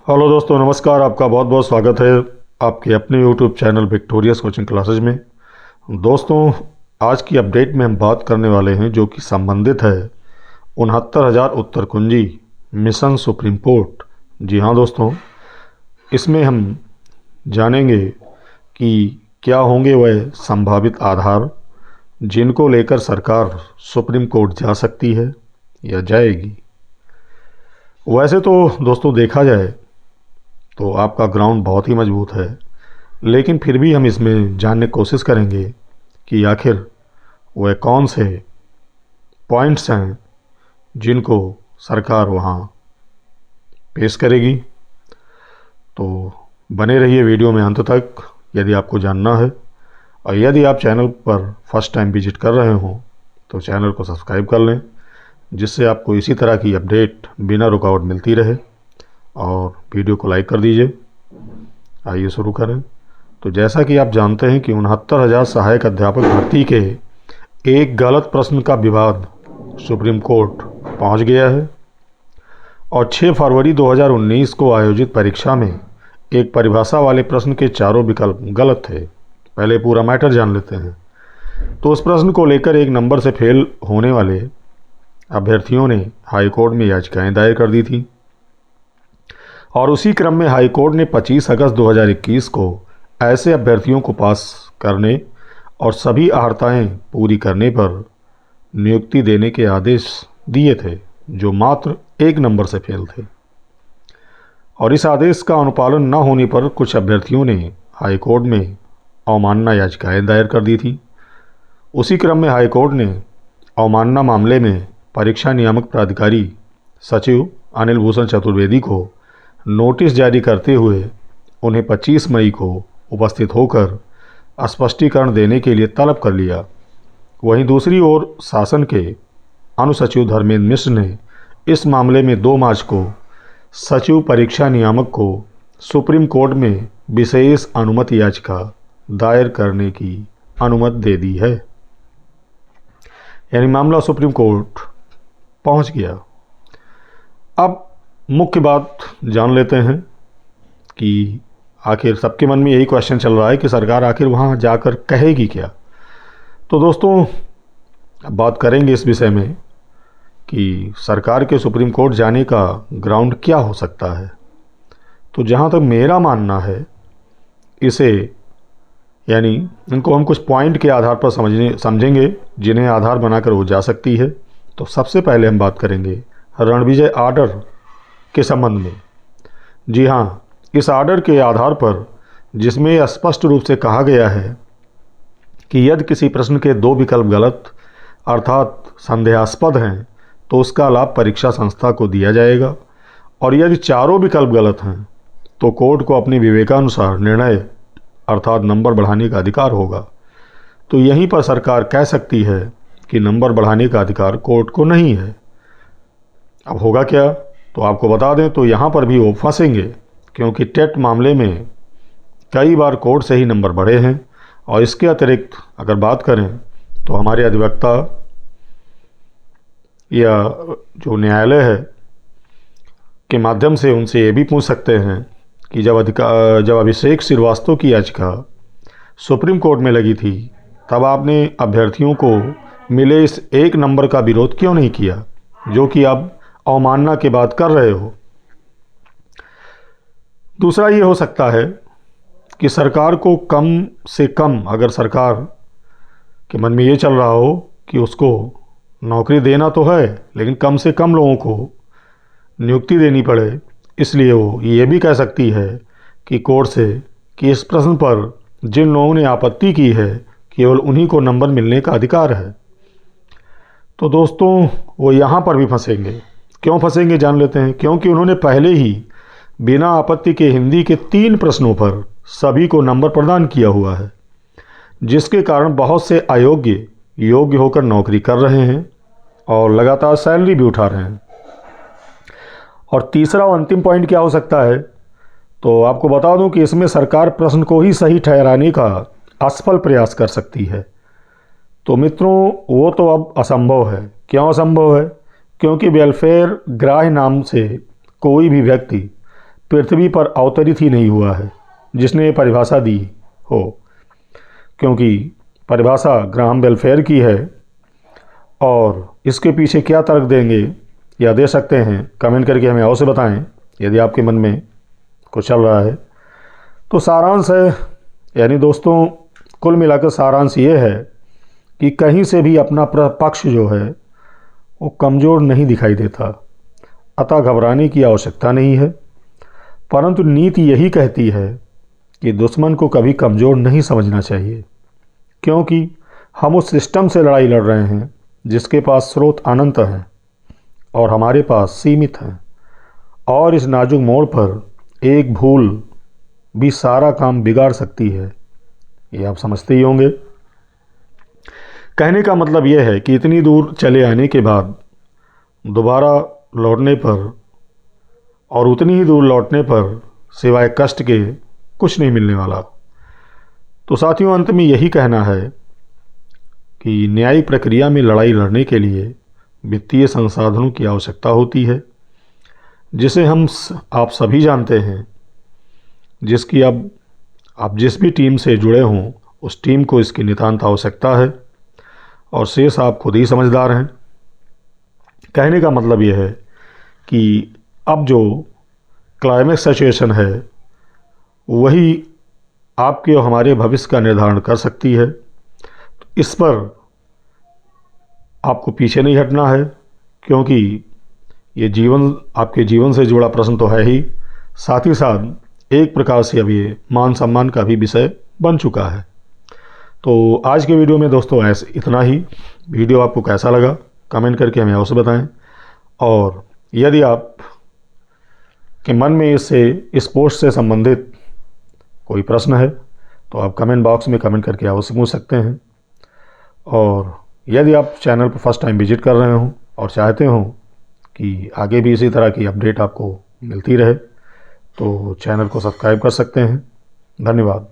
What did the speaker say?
Hello दोस्तों, नमस्कार। आपका बहुत बहुत स्वागत है आपके अपने YouTube channel victorious coaching classes में। दोस्तों, आज की अपडेट में हम बात करने वाले हैं जो कि संबंधित है 69,000 उत्तर कुंजी मिशन सुप्रीम कोर्ट। जी हाँ दोस्तों, इसमें हम जानेंगे कि क्या होंगे वह संभावित आधार जिनको लेकर सरकार सुप्रीम कोर्ट जा सकती है या जाएगी। वैसे तो दोस्तों देखा जाए तो आपका ग्राउंड बहुत ही मजबूत है, लेकिन फिर भी हम इसमें जानने की कोशिश करेंगे कि आखिर वह कौन से पॉइंट्स हैं जिनको सरकार वहाँ पेश करेगी। तो बने रहिए वीडियो में अंत तक यदि आपको जानना है, और यदि आप चैनल पर फर्स्ट टाइम विजिट कर रहे हों तो चैनल को सब्सक्राइब कर लें, जिससे आपको इसी तरह की अपडेट बिना रुकावट मिलती रहे। और वीडियो को लाइक कर दीजिए। आइए शुरू करें। तो जैसा कि आप जानते हैं कि 69,000 सहायक अध्यापक भर्ती के एक गलत प्रश्न का विवाद सुप्रीम कोर्ट पहुंच गया है, और 6 फरवरी 2019 को आयोजित परीक्षा में एक परिभाषा वाले प्रश्न के चारों विकल्प गलत थे। पहले पूरा मैटर जान लेते हैं। तो उस प्रश्न को लेकर एक नंबर से फेल होने वाले अभ्यर्थियों ने हाईकोर्ट में याचिकाएं दायर कर दी थी, और उसी क्रम में हाईकोर्ट ने 25 अगस्त 2021 को ऐसे अभ्यर्थियों को पास करने और सभी अहर्ताएँ पूरी करने पर नियुक्ति देने के आदेश दिए थे जो मात्र एक नंबर से फेल थे। और इस आदेश का अनुपालन न होने पर कुछ अभ्यर्थियों ने हाईकोर्ट में अवमानना याचिकाएं दायर कर दी थी। उसी क्रम में हाईकोर्ट ने अवमानना मामले में परीक्षा नियामक प्राधिकारी सचिव अनिल भूषण चतुर्वेदी को नोटिस जारी करते हुए उन्हें 25 मई को उपस्थित होकर स्पष्टीकरण देने के लिए तलब कर लिया। वहीं दूसरी ओर शासन के अनुसचिव धर्मेंद्र मिश्र ने इस मामले में 2 मार्च को सचिव परीक्षा नियामक को सुप्रीम कोर्ट में विशेष अनुमति याचिका दायर करने की अनुमति दे दी है। यानी मामला सुप्रीम कोर्ट पहुंच गया। अब मुख्य बात जान लेते हैं कि आखिर सबके मन में यही क्वेश्चन चल रहा है कि सरकार आखिर वहाँ जाकर कहेगी क्या। तो दोस्तों, अब बात करेंगे इस विषय में कि सरकार के सुप्रीम कोर्ट जाने का ग्राउंड क्या हो सकता है। तो जहाँ तक मेरा मानना है, इसे यानी इनको हम कुछ पॉइंट के आधार पर समझेंगे जिन्हें आधार बनाकर वो जा सकती है। तो सबसे पहले हम बात करेंगे रणविजय आर्डर के संबंध में। जी हाँ, इस आर्डर के आधार पर जिसमें स्पष्ट रूप से कहा गया है कि यदि किसी प्रश्न के 2 विकल्प गलत अर्थात संदेहास्पद हैं तो उसका लाभ परीक्षा संस्था को दिया जाएगा, और यदि चारों विकल्प गलत हैं तो कोर्ट को अपने विवेकानुसार निर्णय अर्थात नंबर बढ़ाने का अधिकार होगा। तो यहीं पर सरकार कह सकती है कि नंबर बढ़ाने का अधिकार कोर्ट को नहीं है। अब होगा क्या, तो आपको बता दें तो यहाँ पर भी वो फंसेंगे, क्योंकि टेट मामले में कई बार कोर्ट से ही नंबर बढ़े हैं। और इसके अतिरिक्त अगर बात करें तो हमारे अधिवक्ता या जो न्यायालय है के माध्यम से उनसे ये भी पूछ सकते हैं कि जब अभिषेक श्रीवास्तव की याचिका सुप्रीम कोर्ट में लगी थी तब आपने अभ्यर्थियों को मिले इस एक नंबर का विरोध क्यों नहीं किया जो कि आप अवमानना की बात कर रहे हो। दूसरा ये हो सकता है कि सरकार को कम से कम, अगर सरकार के मन में ये चल रहा हो कि उसको नौकरी देना तो है लेकिन कम से कम लोगों को नियुक्ति देनी पड़े, इसलिए वो ये भी कह सकती है कि कोर्ट से कि इस प्रश्न पर जिन लोगों ने आपत्ति की है केवल उन्हीं को नंबर मिलने का अधिकार है। तो दोस्तों, वो यहाँ पर भी फंसेंगे। क्यों फंसेंगे जान लेते हैं। क्योंकि उन्होंने पहले ही बिना आपत्ति के हिंदी के 3 प्रश्नों पर सभी को नंबर प्रदान किया हुआ है, जिसके कारण बहुत से अयोग्य योग्य होकर नौकरी कर रहे हैं और लगातार सैलरी भी उठा रहे हैं। और तीसरा और अंतिम पॉइंट क्या हो सकता है, तो आपको बता दूं कि इसमें सरकार प्रश्न को ही सही ठहराने का असफल प्रयास कर सकती है। तो मित्रों, वो तो अब असंभव है। क्यों असंभव है? क्योंकि वेलफेयर ग्राह्य नाम से कोई भी व्यक्ति पृथ्वी पर अवतरित ही नहीं हुआ है जिसने ये परिभाषा दी हो, क्योंकि परिभाषा ग्राहम बेल फेयर की है। और इसके पीछे क्या तर्क देंगे या दे सकते हैं, कमेंट करके हमें अवश्य बताएं यदि आपके मन में कुछ चल रहा है। तो सारांश है, यानी दोस्तों कुल मिलाकर सारांश ये है कि कहीं से भी अपना पक्ष जो है वो कमज़ोर नहीं दिखाई देता, अतः घबराने की आवश्यकता नहीं है। परंतु नीति यही कहती है कि दुश्मन को कभी कमज़ोर नहीं समझना चाहिए, क्योंकि हम उस सिस्टम से लड़ाई लड़ रहे हैं जिसके पास स्रोत अनंत हैं और हमारे पास सीमित हैं। और इस नाजुक मोड़ पर एक भूल भी सारा काम बिगाड़ सकती है, ये आप समझते ही होंगे। कहने का मतलब यह है कि इतनी दूर चले आने के बाद दोबारा लौटने पर और उतनी ही दूर लौटने पर सिवाय कष्ट के कुछ नहीं मिलने वाला। तो साथियों, अंत में यही कहना है कि न्यायिक प्रक्रिया में लड़ाई लड़ने के लिए वित्तीय संसाधनों की आवश्यकता होती है, जिसे आप सभी जानते हैं, जिसकी अब आप जिस भी टीम से जुड़े हों उस टीम को इसकी नितांत आवश्यकता है, और शेष आप खुद ही समझदार हैं। कहने का मतलब यह है कि अब जो क्लाइमेक्स सिचुएशन है वही आपके और हमारे भविष्य का निर्धारण कर सकती है। तो इस पर आपको पीछे नहीं हटना है, क्योंकि ये जीवन आपके जीवन से जुड़ा प्रश्न तो है ही, साथ ही साथ एक प्रकार से अब ये मान सम्मान का भी विषय बन चुका है। तो आज के वीडियो में दोस्तों ऐसे इतना ही। वीडियो आपको कैसा लगा कमेंट करके हमें अवश्य बताएं, और यदि आप के मन में इस पोस्ट से संबंधित कोई प्रश्न है तो आप कमेंट बॉक्स में कमेंट करके अवश्य पूछ सकते हैं। और यदि आप चैनल पर फर्स्ट टाइम विजिट कर रहे हों और चाहते हों कि आगे भी इसी तरह की अपडेट आपको मिलती रहे तो चैनल को सब्सक्राइब कर सकते हैं। धन्यवाद।